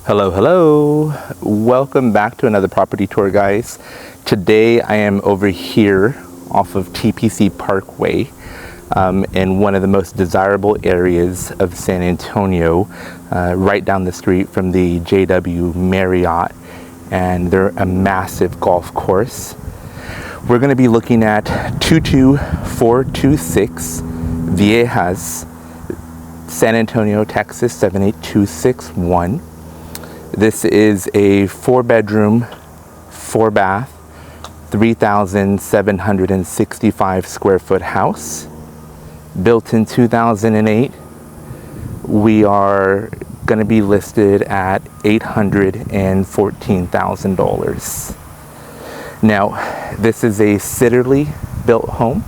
Hello. Welcome back to another property tour, guys. Today I am over here off of TPC Parkway in one of the most desirable areas of San Antonio, right down the street from the JW Marriott, and they're a massive golf course. We're going to be looking at 22426 Viajes, San Antonio, Texas 78261. This is a 4-bedroom, 4-bath, 3,765 square foot house, built in 2008. We are going to be listed at $814,000. Now, this is a Sitterle built home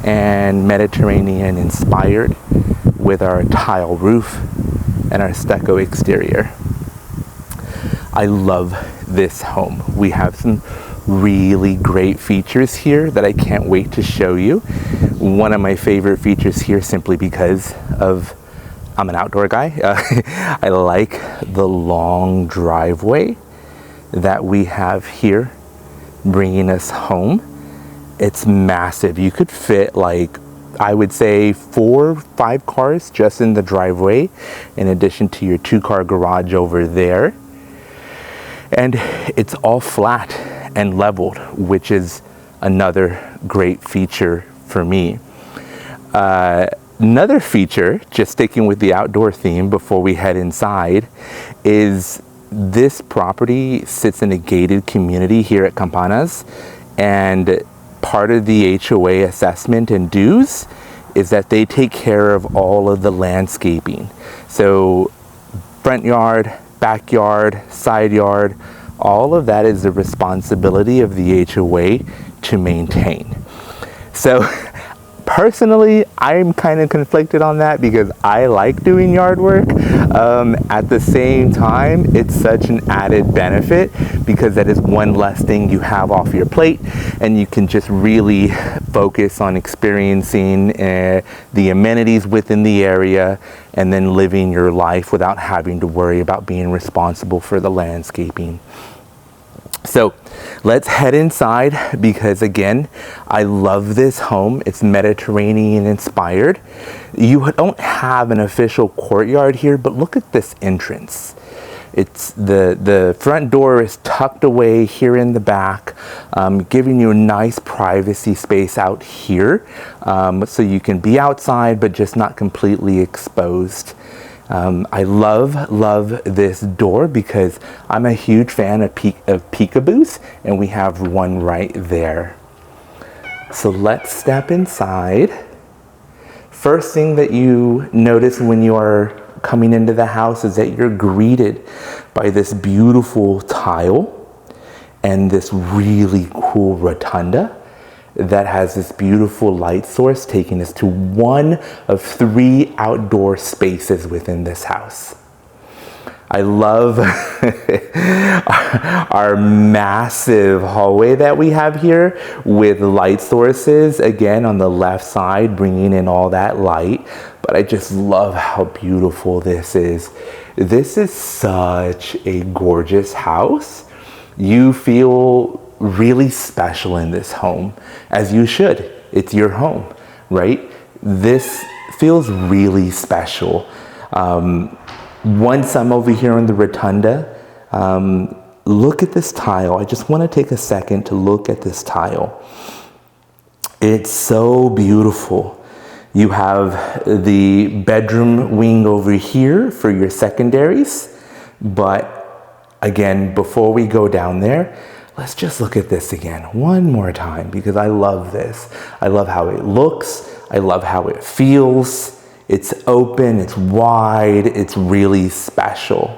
and Mediterranean inspired, with our tile roof and our stucco exterior. I love this home. We have some really great features here that I can't wait to show you. One of my favorite features here, simply because I'm an outdoor guy. I like the long driveway that we have here bringing us home. It's massive. You could fit, like, I would say 4 or 5 cars just in the driveway, in addition to your 2-car garage over there. And it's all flat and leveled, which is another great feature for me. Another feature, just sticking with the outdoor theme before we head inside, is this property sits in a gated community here at Campanas, and part of the HOA assessment and dues is that they take care of all of the landscaping. So front yard, backyard, side yard, all of that is the responsibility of the HOA to maintain. So personally, I'm kind of conflicted on that because I like doing yard work. At the same time, it's such an added benefit because that is one less thing you have off your plate, and you can just really focus on experiencing the amenities within the area and then living your life without having to worry about being responsible for the landscaping. So let's head inside because, again, I love this home. It's Mediterranean inspired. You don't have an official courtyard here, but look at this entrance. It's the front door is tucked away here in the back, giving you a nice privacy space out here, so you can be outside but just not completely exposed. I love this door because I'm a huge fan of peekaboos, and we have one right there. So let's step inside. First thing that you notice when you are coming into the house is that you're greeted by this beautiful tile and this really cool rotunda that has this beautiful light source, taking us to one of 3 outdoor spaces within this house. I love our massive hallway that we have here with light sources, again on the left side, bringing in all that light. But I just love how beautiful this is. This is such a gorgeous house. You feel really special in this home, as you should. It's your home, right? This feels really special. Once I'm over here on the rotunda, look at this tile. I just want to take a second to look at this tile. It's so beautiful. You have the bedroom wing over here for your secondaries, but again, before we go down there, let's just look at this again one more time because I love this. I love how it looks. I love how it feels. It's open, it's wide, it's really special.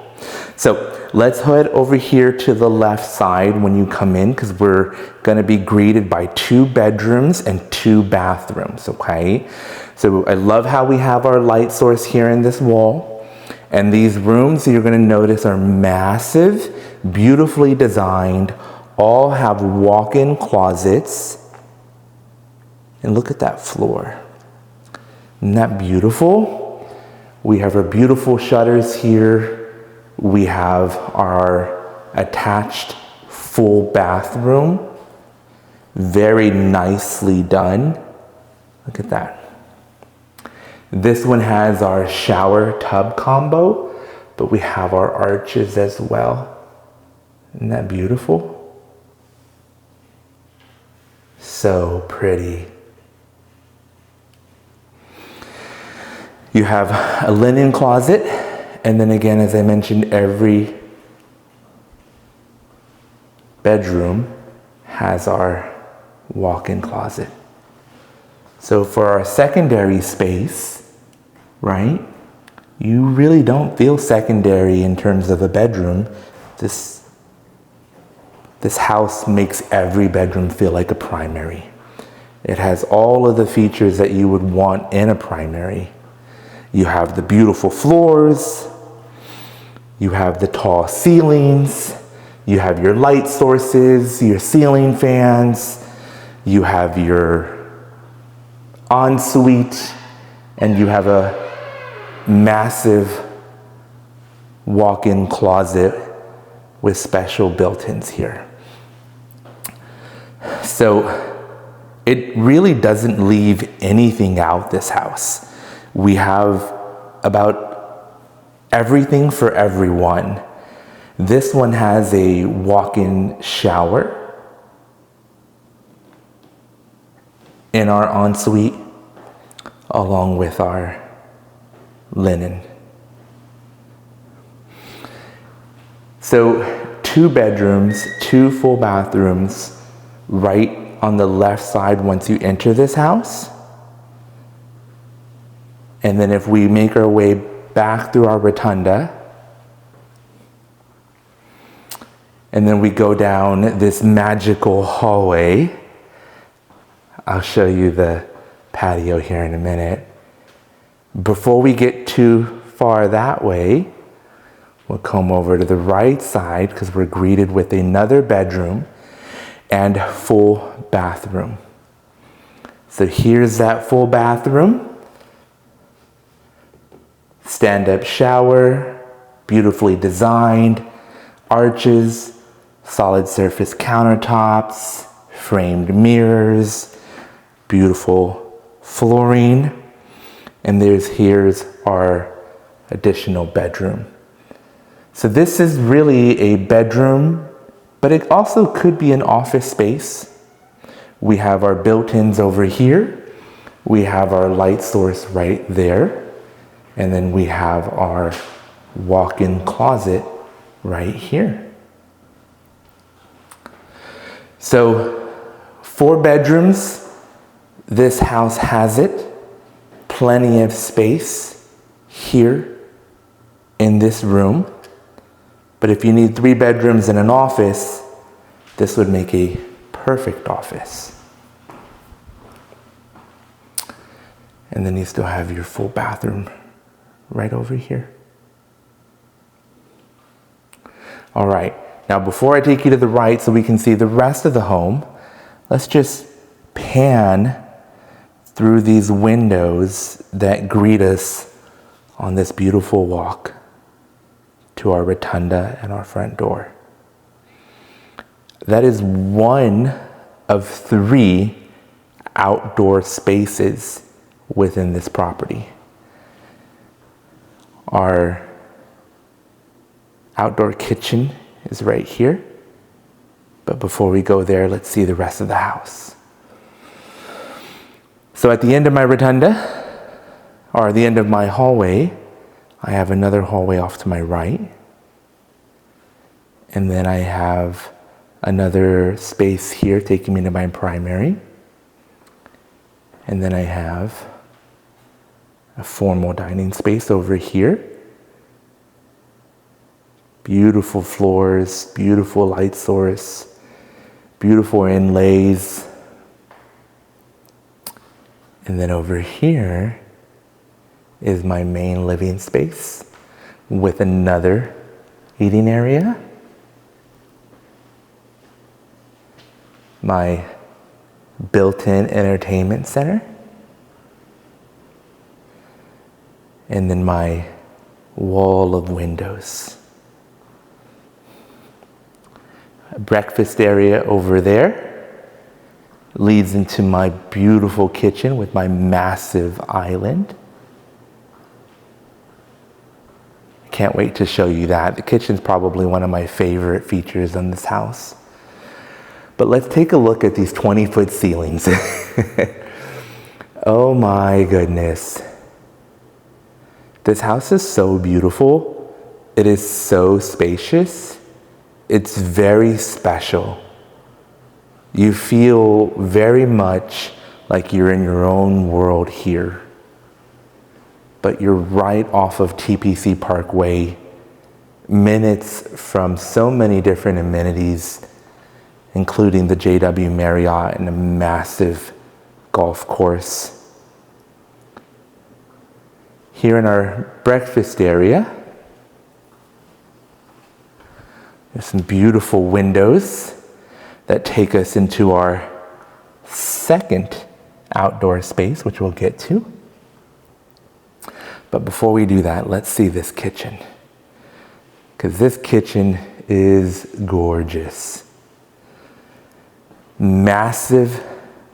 So let's head over here to the left side when you come in, because we're gonna be greeted by 2 bedrooms and 2 bathrooms, okay? So I love how we have our light source here in this wall. And these rooms, you're gonna notice, are massive, beautifully designed, all have walk-in closets. And look at that floor. Isn't that beautiful? We have our beautiful shutters here we have our attached full bathroom. Very nicely done. Look at that. This one has our shower tub combo, but we have our arches as well. Isn't that beautiful? So pretty. You have a linen closet, and then again, as I mentioned, every bedroom has our walk-in closet. So for our secondary space, right, you really don't feel secondary in terms of a bedroom. This house makes every bedroom feel like a primary. It has all of the features that you would want in a primary. You have the beautiful floors, you have the tall ceilings, you have your light sources, your ceiling fans, you have your ensuite, and you have a massive walk-in closet with special built-ins here. So it really doesn't leave anything out, this house. We have about everything for everyone. This one has a walk-in shower in our ensuite, along with our linen. So 2 bedrooms, 2 full bathrooms right on the left side once you enter this house. And then if we make our way back through our rotunda, and then we go down this magical hallway. I'll show you the patio here in a minute. Before we get too far that way, we'll come over to the right side because we're greeted with another bedroom and full bathroom. So here's that full bathroom. Stand-up shower, beautifully designed, arches, solid surface countertops, framed mirrors, beautiful flooring, and here's our additional bedroom. So this is really a bedroom, but it also could be an office space. We have our built-ins over here. We have our light source right there. And then we have our walk-in closet right here. So 4 bedrooms, this house has it. Plenty of space here in this room. But if you need 3 bedrooms and an office, this would make a perfect office. And then you still have your full bathroom right over here. All right, now before I take you to the right so we can see the rest of the home, let's just pan through these windows that greet us on this beautiful walk to our rotunda and our front door. That is one of 3 outdoor spaces within this property. Our outdoor kitchen is right here. But before we go there, let's see the rest of the house. So at the end of my rotunda, or the end of my hallway, I have another hallway off to my right. And then I have another space here taking me to my primary. And then I have a formal dining space over here. Beautiful floors, beautiful light source, beautiful inlays. And then over here is my main living space with another eating area. My built-in entertainment center. And then my wall of windows breakfast area over there leads into my beautiful kitchen with my massive island. Can't wait to show you that. The kitchen's probably one of my favorite features in this house. But let's take a look at these 20-foot ceilings. Oh my goodness. This house is so beautiful. It is so spacious. It's very special. You feel very much like you're in your own world here. But you're right off of TPC Parkway, minutes from so many different amenities, including the JW Marriott and a massive golf course. Here in our breakfast area, there's some beautiful windows that take us into our second outdoor space, which we'll get to. But before we do that, let's see this kitchen, because this kitchen is gorgeous. Massive,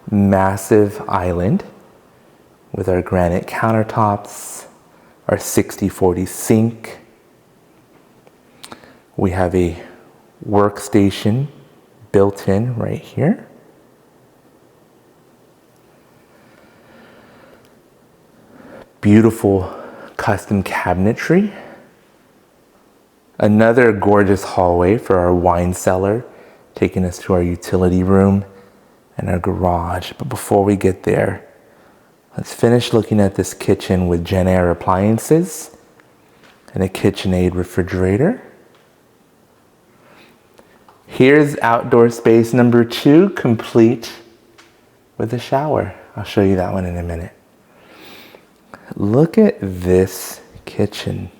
massive island with our granite countertops, our 60/40 sink. We have a workstation built in right here. Beautiful custom cabinetry. Another gorgeous hallway for our wine cellar, taking us to our utility room and our garage. But before we get there, let's finish looking at this kitchen with JennAir appliances and a KitchenAid refrigerator. Here's outdoor space number 2, complete with a shower. I'll show you that one in a minute. Look at this kitchen.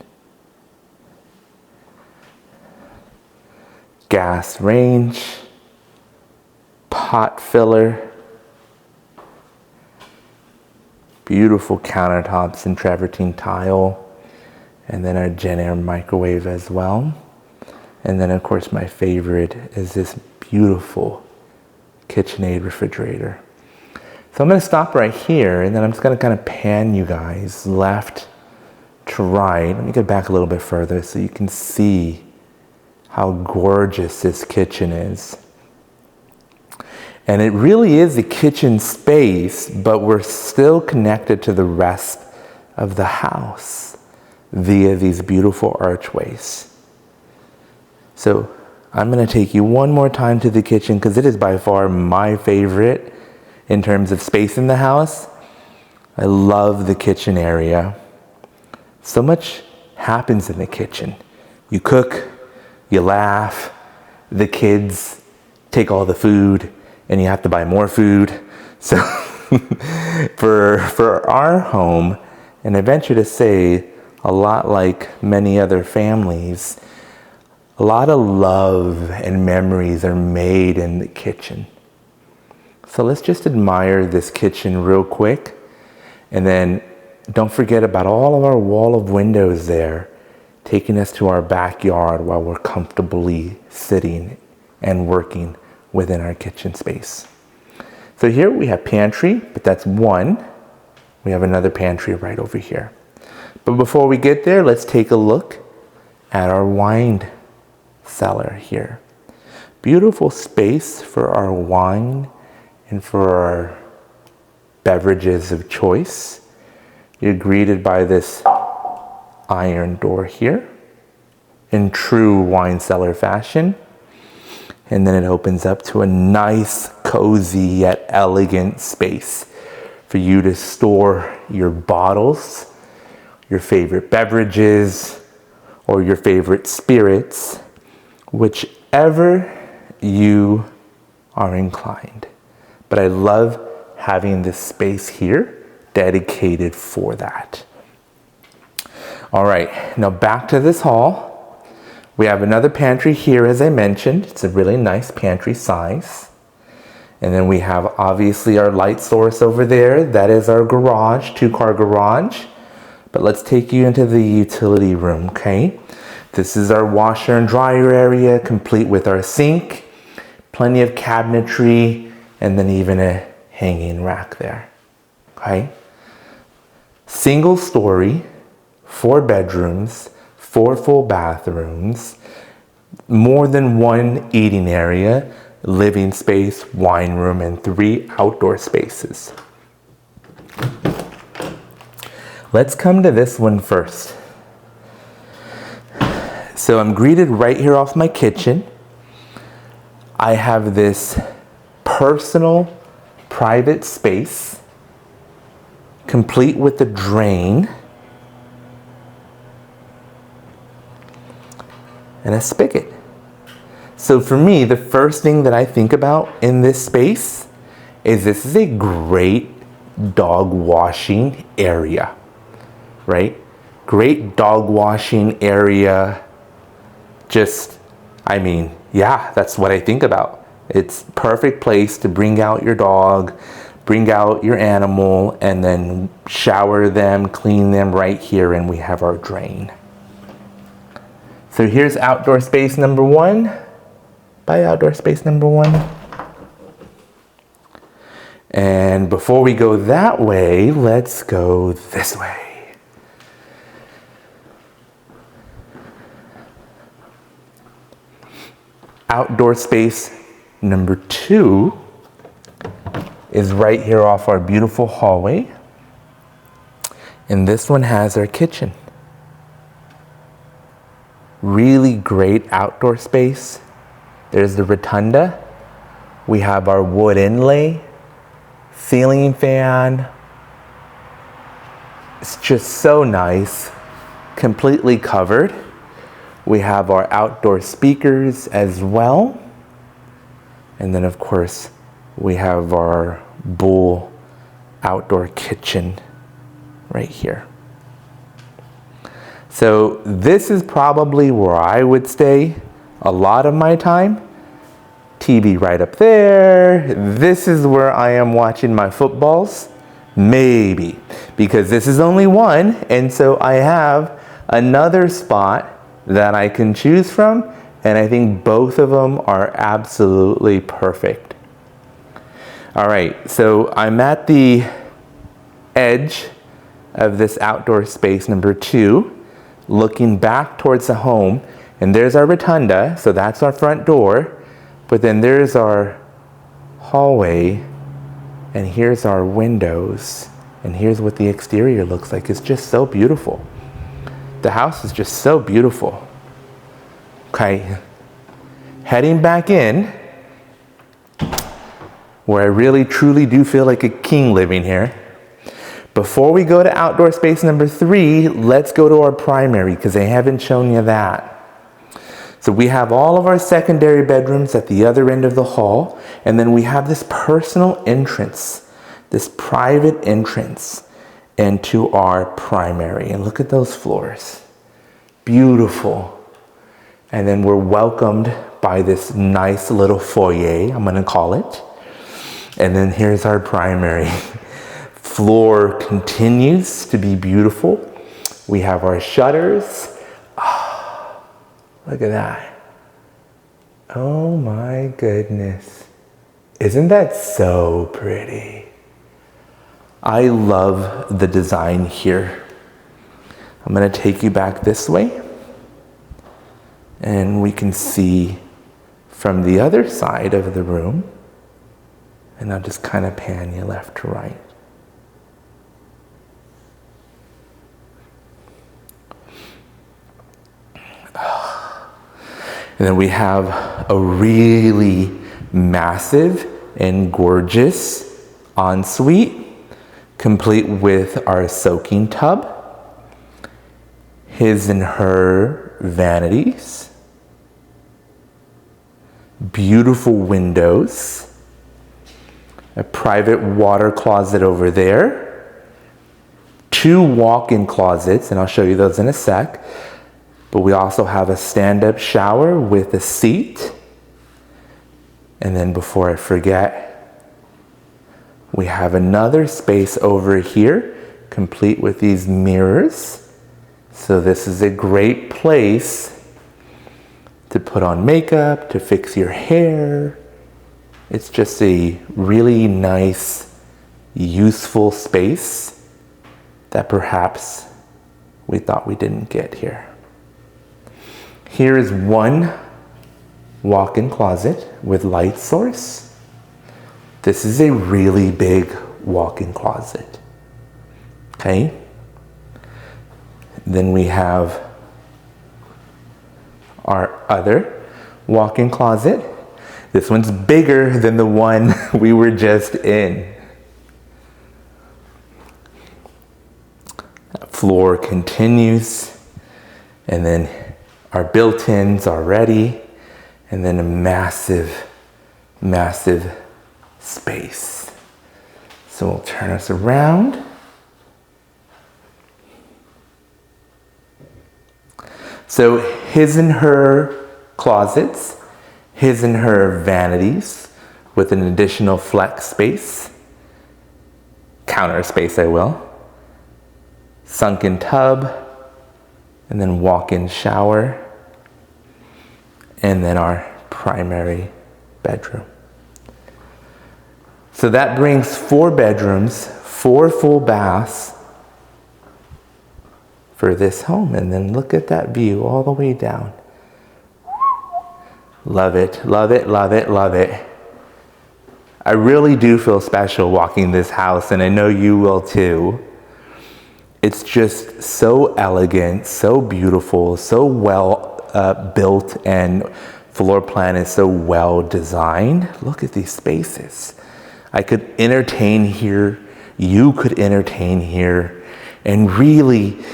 Gas range, pot filler, beautiful countertops and travertine tile, and then our JennAir microwave as well. And then of course my favorite is this beautiful KitchenAid refrigerator. So I'm going to stop right here, and then I'm just going to kind of pan you guys left to right. Let me get back a little bit further so you can see how gorgeous this kitchen is. And it really is a kitchen space, but we're still connected to the rest of the house via these beautiful archways. So I'm going to take you one more time to the kitchen, because it is by far my favorite in terms of space in the house. I love the kitchen area. So much happens in the kitchen. You cook, you laugh, the kids take all the food, and you have to buy more food. So for our home, and I venture to say a lot like many other families, a lot of love and memories are made in the kitchen. So let's just admire this kitchen real quick, and then don't forget about all of our wall of windows there, taking us to our backyard while we're comfortably sitting and working within our kitchen space. So here we have pantry, but that's one. We have another pantry right over here. But before we get there, let's take a look at our wine cellar here. Beautiful space for our wine and for our beverages of choice. You're greeted by this iron door here in true wine cellar fashion. And then it opens up to a nice, cozy, yet elegant space for you to store your bottles, your favorite beverages, or your favorite spirits, whichever you are inclined. But I love having this space here dedicated for that. All right, now back to this hall. We have another pantry here, as I mentioned. It's a really nice pantry size. And then we have obviously our light source over there. That is our garage, 2-car garage. But let's take you into the utility room, okay? This is our washer and dryer area, complete with our sink Plenty of cabinetry, and then even a hanging rack there, okay? Single story, 4 bedrooms, 4 full bathrooms, more than 1 eating area, living space, wine room, and 3 outdoor spaces. Let's come to this one first. So I'm greeted right here off my kitchen. I have this personal, private space, complete with a drain and a spigot. So for me, the first thing that I think about in this space is this is a great dog washing area, right? Great dog washing area. Just, I mean, yeah, that's what I think about. It's perfect place to bring out your dog, bring out your animal, and then shower them, clean them right here, and we have our drain. So here's outdoor space number 1. Bye, outdoor space number 1. And before we go that way, let's go this way. Outdoor space number 2 is right here off our beautiful hallway. And this one has our kitchen. Really great outdoor space. There's the rotunda. We have our wood inlay, ceiling fan. It's just so nice, completely covered. We have our outdoor speakers as well. And then of course, we have our Bull outdoor kitchen right here. So this is probably where I would stay a lot of my time. TV right up there. This is where I am watching my footballs. Maybe, because this is only one, and so I have another spot that I can choose from, and I think both of them are absolutely perfect. All right, so I'm at the edge of this outdoor space number 2, looking back towards the home, and there's our rotunda, so that's our front door, but then there's our hallway, and here's our windows, and here's what the exterior looks like. It's just so beautiful. The house is just so beautiful. Okay, heading back in, where I really truly do feel like a king living here. Before we go to outdoor space number 3, let's go to our primary, because I haven't shown you that. So we have all of our secondary bedrooms at the other end of the hall, and then we have this personal entrance, this private entrance into our primary. And look at those floors. Beautiful. And then we're welcomed by this nice little foyer, I'm gonna call it. And then here's our primary. Floor continues to be beautiful. We have our shutters. Oh, look at that. Oh my goodness. Isn't that so pretty? I love the design here. I'm gonna take you back this way, and we can see from the other side of the room, and I'll just kind of pan you left to right. And then we have a really massive and gorgeous ensuite, complete with our soaking tub, his and her vanities, beautiful windows, a private water closet over there, 2 walk-in closets, and I'll show you those in a sec. But we also have a stand-up shower with a seat. And then before I forget, we have another space over here, complete with these mirrors. So this is a great place to put on makeup, to fix your hair, It's just a really nice, useful space that perhaps we thought we didn't get here. Here is one walk-in closet with light source. This is a really big walk-in closet. Okay. Then we have our other walk-in closet. This one's bigger than the one we were just in. That floor continues, and then our built-ins are ready, and then a massive, massive space. So we'll turn us around. So his and her closets, his and her vanities with an additional flex space, counter space I will, sunken tub, and then walk-in shower, and then our primary bedroom. So that brings 4 bedrooms, 4 full baths for this home. And then look at that view all the way down. Love it, love it, love it, love it. I really do feel special walking this house, and I know you will too. It's just so elegant, so beautiful, so well built, and floor plan is so well designed. Look at these spaces. I could entertain here, you could entertain here, and really,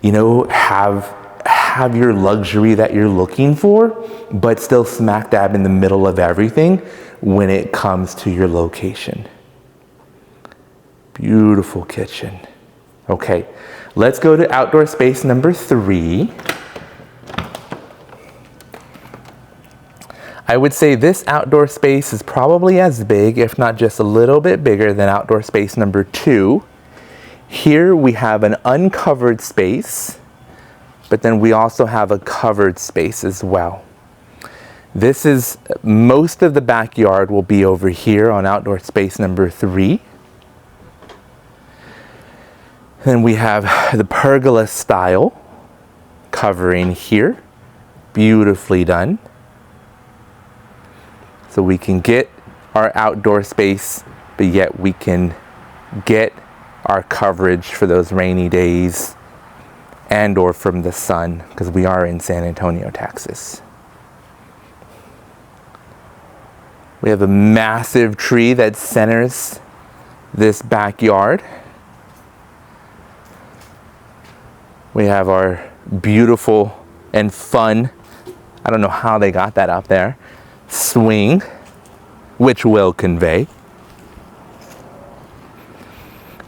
you know, have your luxury that you're looking for, but still smack dab in the middle of everything when it comes to your location. Beautiful kitchen. Okay, let's go to outdoor space number 3. I would say this outdoor space is probably as big, if not just a little bit bigger than outdoor space number 2. Here we have an uncovered space, but then we also have a covered space as well. This is, most of the backyard will be over here on outdoor space number 3. Then we have the pergola style covering here, beautifully done. So we can get our outdoor space, but yet we can get our coverage for those rainy days and or from the sun, because we are in San Antonio, Texas. We have a massive tree that centers this backyard. We have our beautiful and fun, I don't know how they got that up there, swing, which will convey.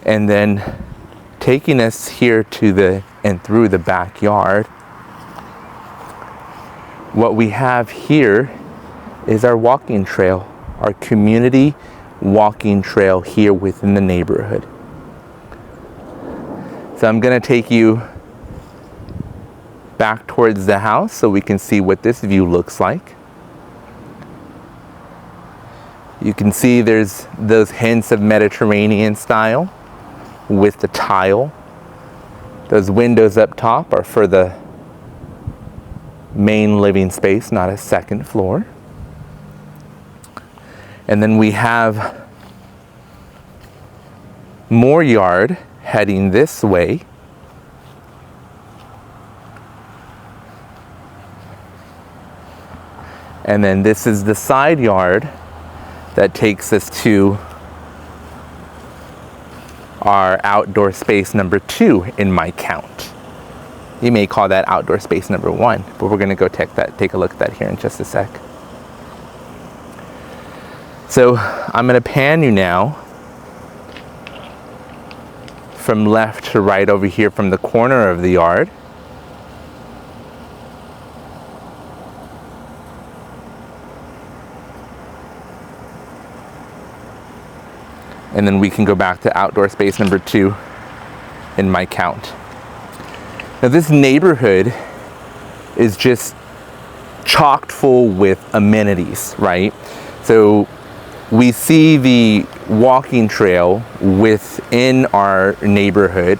And then taking us here to the and through the backyard, what we have here is our walking trail, our community walking trail here within the neighborhood. So I'm going to take you back towards the house so we can see what this view looks like. You can see there's those hints of Mediterranean style with the tile. Those windows up top are for the main living space, not a second floor. And then we have more yard heading this way. And then this is the side yard that takes us to our outdoor space number 2 in my count. You may call that outdoor space number 1, but we're gonna go take a look at that here in just a sec. So I'm gonna pan you now from left to right over here from the corner of the yard. And then we can go back to outdoor space number 2 in my count. Now this neighborhood is just chocked full with amenities, right? So we see the walking trail within our neighborhood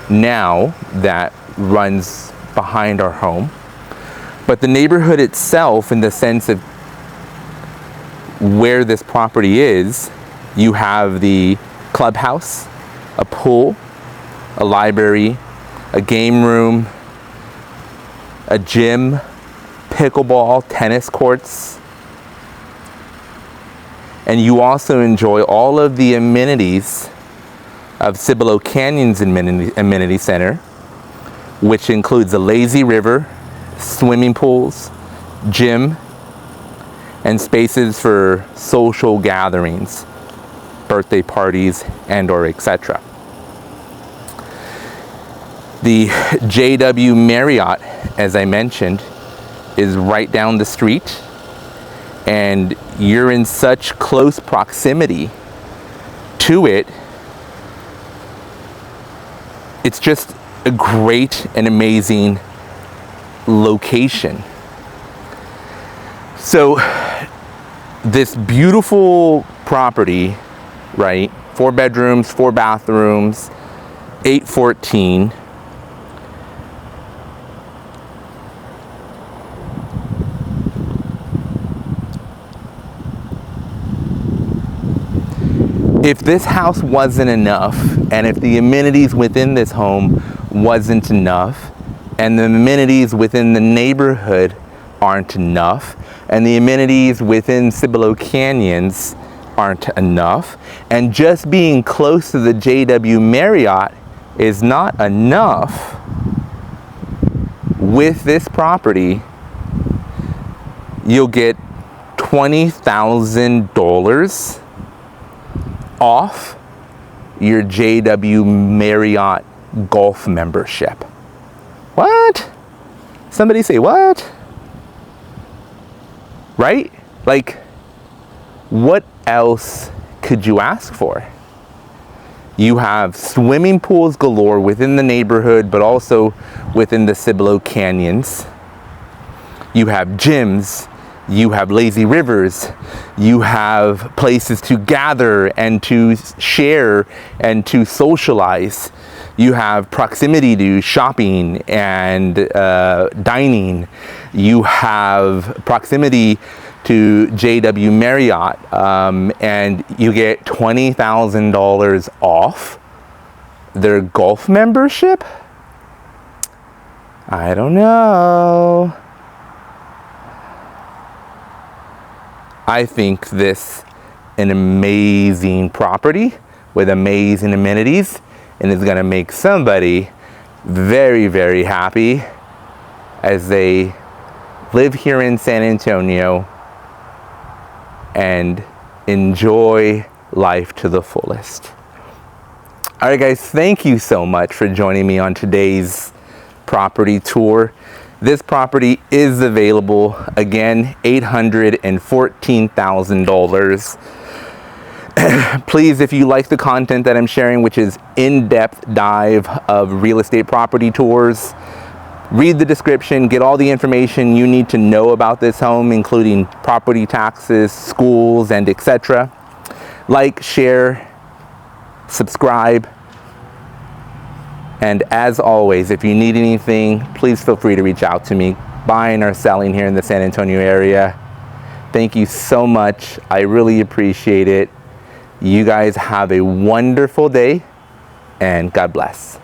now that runs behind our home. But the neighborhood itself, in the sense of where this property is, you have the clubhouse, a pool, a library, a game room, a gym, pickleball, tennis courts. And you also enjoy all of the amenities of Cibolo Canyons Amenity Center, which includes a lazy river, swimming pools, gym, and spaces for social gatherings, birthday parties, and/or etc. The JW Marriott, as I mentioned, is right down the street, and you're in such close proximity to it. It's just a great and amazing location. So this beautiful property, right? 4 bedrooms, 4 bathrooms, 814. If this house wasn't enough, and if the amenities within this home wasn't enough, and the amenities within the neighborhood aren't enough, and the amenities within Cibolo Canyons aren't enough, and just being close to the JW Marriott is not enough, with this property, you'll get $20,000 off your JW Marriott golf membership. What? Somebody say what? Right? Like, what else could you ask for? You have swimming pools galore within the neighborhood, but also within the Cibolo Canyons. You have gyms. You have lazy rivers, you have places to gather and to share and to socialize. You have proximity to shopping and dining. You have proximity to JW Marriott, and you get $20,000 off their golf membership? I don't know. I think this an amazing property with amazing amenities, and is going to make somebody very, very happy as they live here in San Antonio and enjoy life to the fullest. All right, guys, thank you so much for joining me on today's property tour. This property is available, again, $814,000. Please, if you like the content that I'm sharing, which is in-depth dive of real estate property tours, read the description, get all the information you need to know about this home, including property taxes, schools, and etc. Like, share, subscribe. And as always, if you need anything, please feel free to reach out to me, buying or selling here in the San Antonio area. Thank you so much. I really appreciate it. You guys have a wonderful day, and God bless.